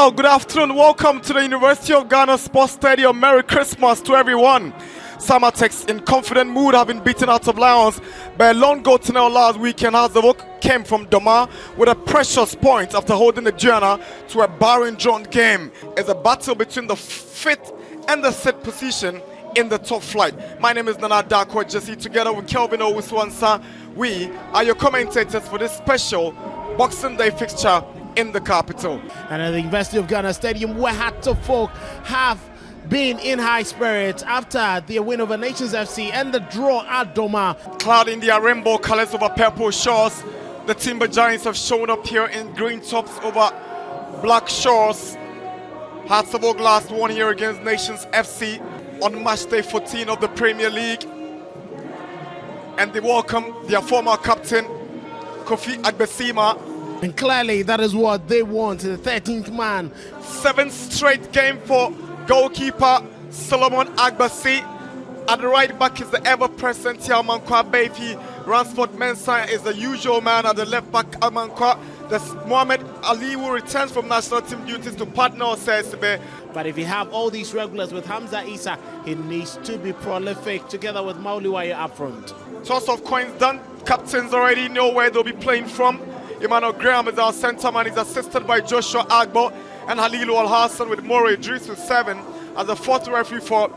Well, good afternoon. Welcome to the University of Ghana Sports Stadium. Merry Christmas to everyone. Samartex in confident mood having beaten out of Lions by a long goal to now last weekend. Hazavok came from Doma with a precious point after holding the journey to a barren drawn game. It's a battle between the fifth and the sixth position in the top flight. My name is Nana Darko Jesse. Together with Kelvin Owusu-Ansah, we are your commentators for this special Boxing Day fixture in the capital. And at the University of Ghana Stadium, where Hato folk have been in high spirits after their win over Nations FC and the draw at Doma. Clouding their rainbow colors over purple shores, the Timber Giants have shown up here in green tops over black shores. Hearts of Oak last won here against Nations FC on match day 14 of the Premier League. And they welcome their former captain, Kofi Agbesima. And clearly that is what they want, the 13th man. 7th straight game for goalkeeper Solomon Agbasi. At the right back is the ever-present Amankwa Beifi. Ransford Mensah is the usual man at the left back. Amankwa. Mohamed Aliwu returns from national team duties to partner Osesebe. But if you have all these regulars with Hamza Issa, he needs to be prolific together with Mauliwaye up front. Toss of coins done. Captains already know where they'll be playing from. Emmanuel Graham is our centre man. He's assisted by Joshua Agbo and Halilu Al-Hassan with Moro Idris with 7 as the fourth referee for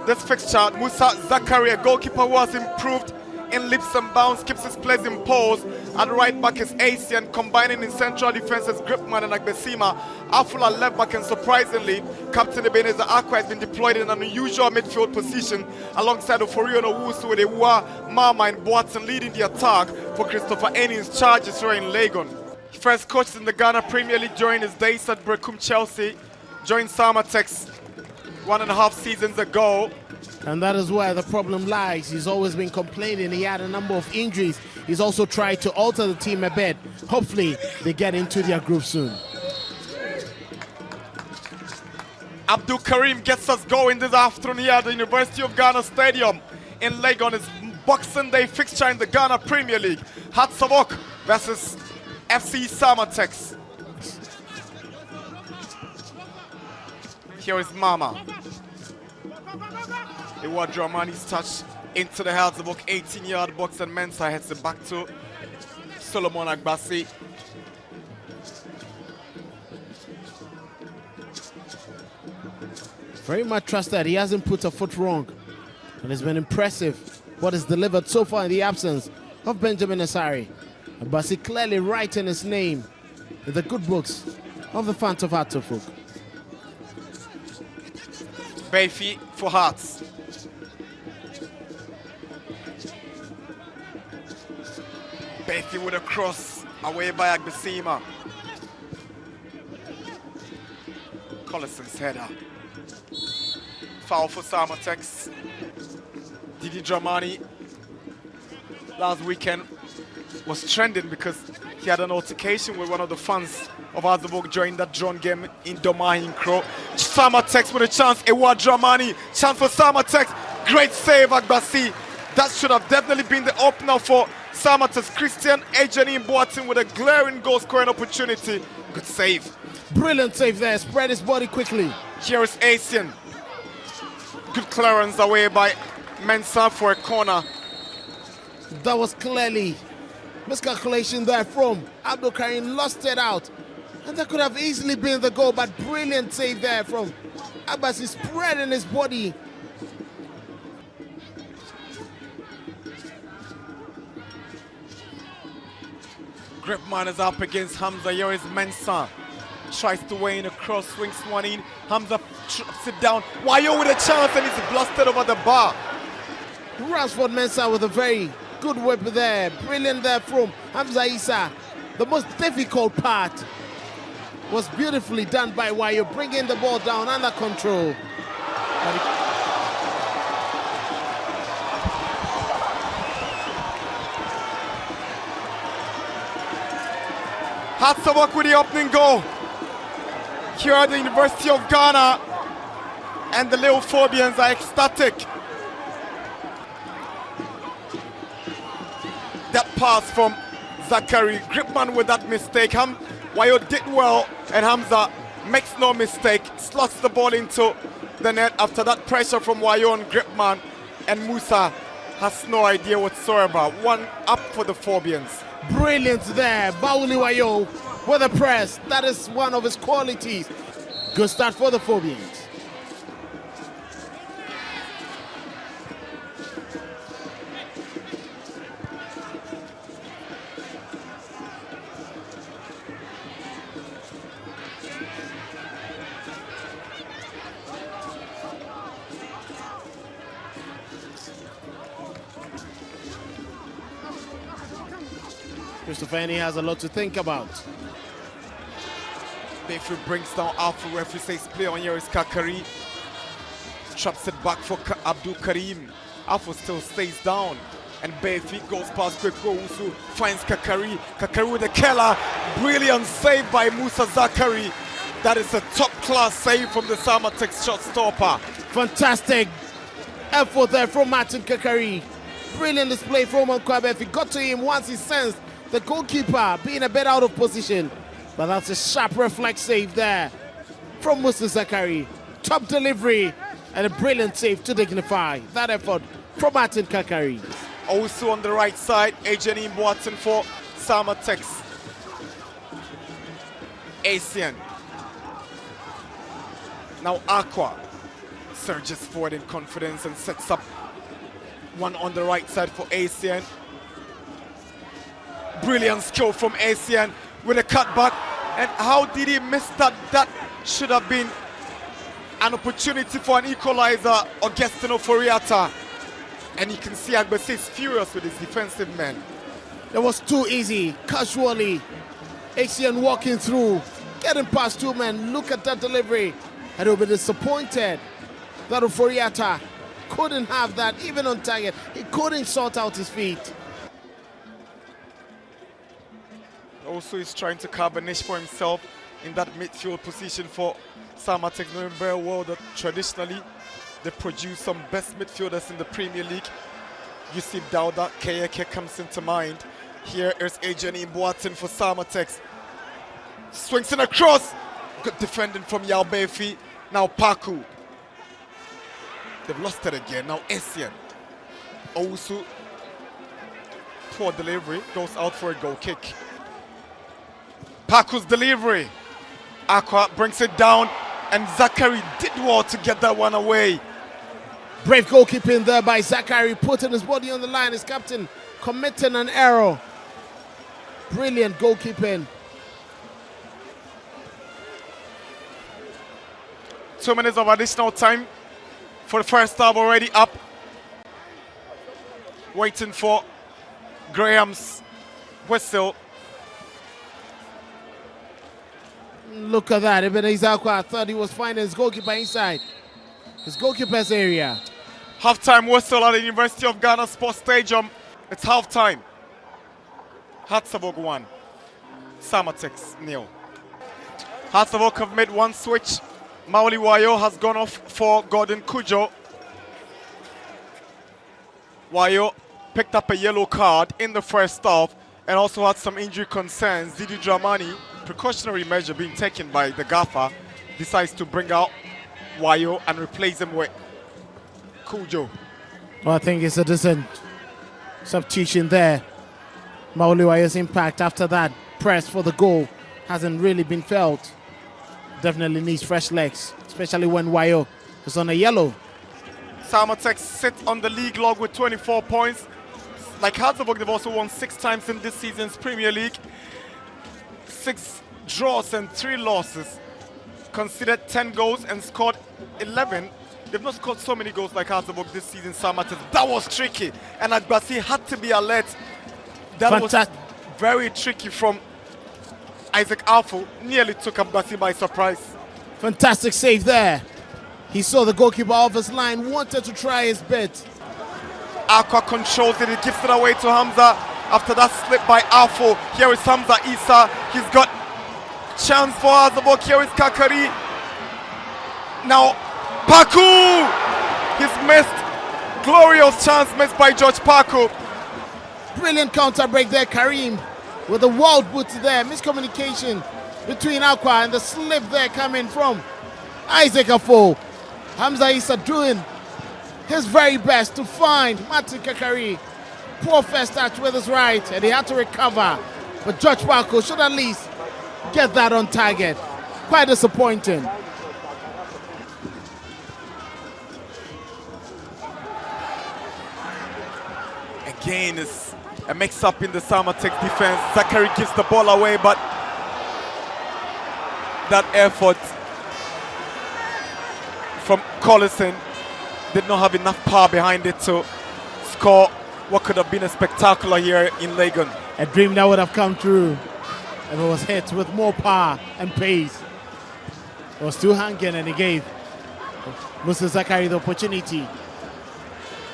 this fixture. Musa Zakaria, goalkeeper who has improved in leaps and bounds, keeps his place in pose. At the right back is Asian, combining in central defenses Gripman and Agbesima. Afula left back, and surprisingly, Captain Ebenezer Akwa has been deployed in an unusual midfield position alongside Oforion Owusu with Ewa, Mama and Boatson leading the attack for Christopher Enning's charges here in Legon. First coach in the Ghana Premier League during his days at Brecum Chelsea, joined Samartex 1.5 seasons ago. And that is where the problem lies. He's always been complaining. He had a number of injuries. He's also tried to alter the team a bit. Hopefully, they get into their group soon. Abdul Karim gets us going this afternoon here at the University of Ghana Stadium in Legon. It's Boxing Day fixture in the Ghana Premier League. Hearts of Oak versus FC Samartex. Here is Mama. Ewa Dramani's touch into the Hearts of Oak 18-yard box, and Mensah heads it back to Solomon Agbasi. Very much trusted. He hasn't put a foot wrong. And it's been impressive what is delivered so far in the absence of Benjamin Asari. Agbasi clearly writing his name in the good books of the fans of Hatofuk. Beifi for Hearts. Beifi with a cross away by Agbesima. Collison's header. Foul for Samartex. Didi Dramani last weekend was trending because he had an altercation with one of the fans of Azabok during that drawn game in Doma in Crow. Samartex with a chance. Ewa Dramani. Chance for Samartex. Great save, Agbasi. That should have definitely been the opener for Samartex. Christian Ejani Boateng with a glaring goal scoring opportunity. Good save. Brilliant save there. Spread his body quickly. Here is Asian. Good clearance away by Mensah for a corner. That was clearly miscalculation there from Abdul Karim. Lost it out. And that could have easily been the goal, but brilliant save there from Agbasi, spreading his body. Gripman is up against Hamza. Here is Mensah. Tries to weigh in a cross, swings one in. Hamza sit down. Wayo with a chance, and he's blasted over the bar. Ransford Mensah with a very good whip there. Brilliant there from Hamza Issa. The most difficult part was beautifully done by Wayo, bringing the ball down under control. Hearts of Oak with the opening goal here at the University of Ghana, and the Leo Phobians are ecstatic. That pass from Zachary Gripman with that mistake. Wayo did well, and Hamza makes no mistake, slots the ball into the net after that pressure from Wayo and Gripman, and Musa has no idea whatsoever. One up for the Phobians. Brilliant there, Bauli Wayo with a press. That is one of his qualities. Good start for the Phobians. Christopher Eni has a lot to think about. Bayfield brings down Alpha. Referee says play on here is Kakari. Traps it back for Abdul Karim. Alpha still stays down. And Bayfield goes past Kweko Usu. Finds Kakari. Kakari with a killer. Brilliant save by Musa Zakari. That is a top class save from the Samartex shot stopper. Fantastic effort there from Martin Kakari. Brilliant display from Nkwabe. He got to him once he sensed the goalkeeper being a bit out of position. But that's a sharp reflex save there from Musa Zakari. Top delivery and a brilliant save to dignify that effort from Martin Kakari. Also on the right side, Ejeni Mboaten for Samartex. Asian. Now Aqua surges forward in confidence and sets up one on the right side for Asian. Brilliant skill from Asian with a cutback. And how did he miss that? That should have been an opportunity for an equalizer, Augustino Foriata. And you can see Agbese is furious with his defensive men. It was too easy, casually. Asian walking through, getting past two men. Look at that delivery. And he'll be disappointed that Foriata couldn't have that even on target. He couldn't sort out his feet. Also, he's trying to carve a niche for himself in that midfield position for Samartex, knowing very well that traditionally they produce some best midfielders in the Premier League. Yusuf Dauda, Keyeke comes into mind. Here is Ejeni Mboaten for Samartex. Swings in across. Good defending from Yalbefi. Now Paku. They've lost it again. Now Essien. Owusu. Poor delivery. Goes out for a goal kick. Paku's delivery. Aqua brings it down. And Zakari did well to get that one away. Brave goalkeeping there by Zakari, putting his body on the line. His captain committing an error. Brilliant goalkeeping. 2 minutes of additional time for the first half already up. Waiting for Graham's whistle. Look at that. Even Izakwa thought he was finding his goalkeeper inside his goalkeeper's area. Half-time whistle at the University of Ghana Sports Stadium. It's half-time. Hatzabog 1. Samartex 0. Hatzabog have made one switch. Mauli Wayo has gone off for Gordon Kujo. Wayo picked up a yellow card in the first half and also had some injury concerns. Didi Dramani, precautionary measure being taken by the gaffer, decides to bring out Wayo and replace him with Kujo. Well, I think it's a decent substitution there. Mauli Wayo's impact after that press for the goal hasn't really been felt. Definitely needs fresh legs, especially when Wayo is on a yellow. Samartex sit on the league log with 24 points. Like Hatzabog, they've also won 6 times in this season's Premier League. 6 draws and 3 losses. Conceded 10 goals and scored 11. They've not scored so many goals like Hatzabog this season, Samartex. That was tricky. And Agbasi had to be alert. That was very tricky from Isaac Alfu. Nearly took Agbasi by surprise. Fantastic save there. He saw the goalkeeper off his line, wanted to try his bit. Aqua controls it, he gives it away to Hamza. After that slip by Alfu, here is Hamza Isa. He's got chance for Hatzabog. Here is Kakari. Now, Paku! He's missed. Glorious chance missed by George Paku. Brilliant counter break there, Karim. With a wild boot there, miscommunication between Aqua and the slip there coming from Isaac Afo. Hamza Issa doing his very best to find Martin Kakari. Poor first touch with his right, and he had to recover. But George Parko should at least get that on target. Quite disappointing. Again, it's a mix-up in the Samartex defense. Zachary gives the ball away, but that effort from Collison did not have enough power behind it to score what could have been a spectacular here in Legon. A dream that would have come true if it was hit with more power and pace. It was still hanging, and he gave Mr. Zachary the opportunity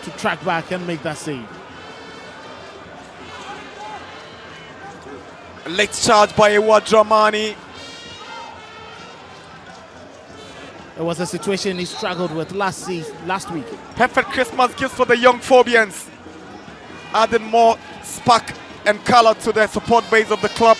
to track back and make that save. A late charge by Ewa Dramani. It was a situation he struggled with last week. Perfect Christmas gifts for the young Phobians, adding more spark and color to the support base of the club.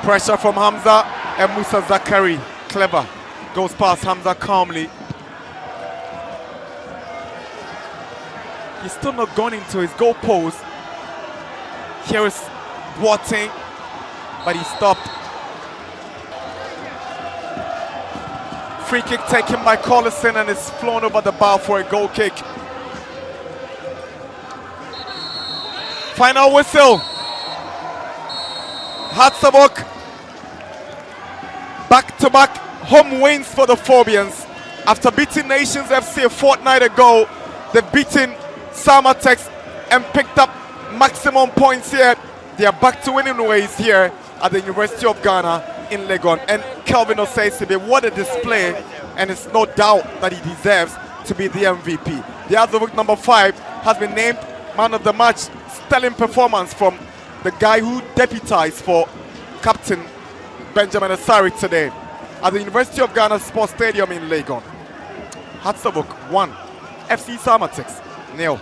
Pressure from Hamza and Musa Zakari. Clever. Goes past Hamza calmly. He's still not gone into his goal post. Here is Boateng, but he stopped. Free kick taken by Collison, and it's flown over the bar for a goal kick. Final whistle. Hatzabok. Back-to-back home wins for the Phobians. After beating Nations FC a fortnight ago, they've beaten Samartex and picked up maximum points here. They are back to winning ways here at the University of Ghana in Legon. And Kelvin Osei, what a display, and it's no doubt that he deserves to be the MVP. The other week, number 5, has been named man of the match. Sterling performance from the guy who deputized for Captain Benjamin Asari today at the University of Ghana Sports Stadium in Legon. Hatzabok 1, FC Samartex 0.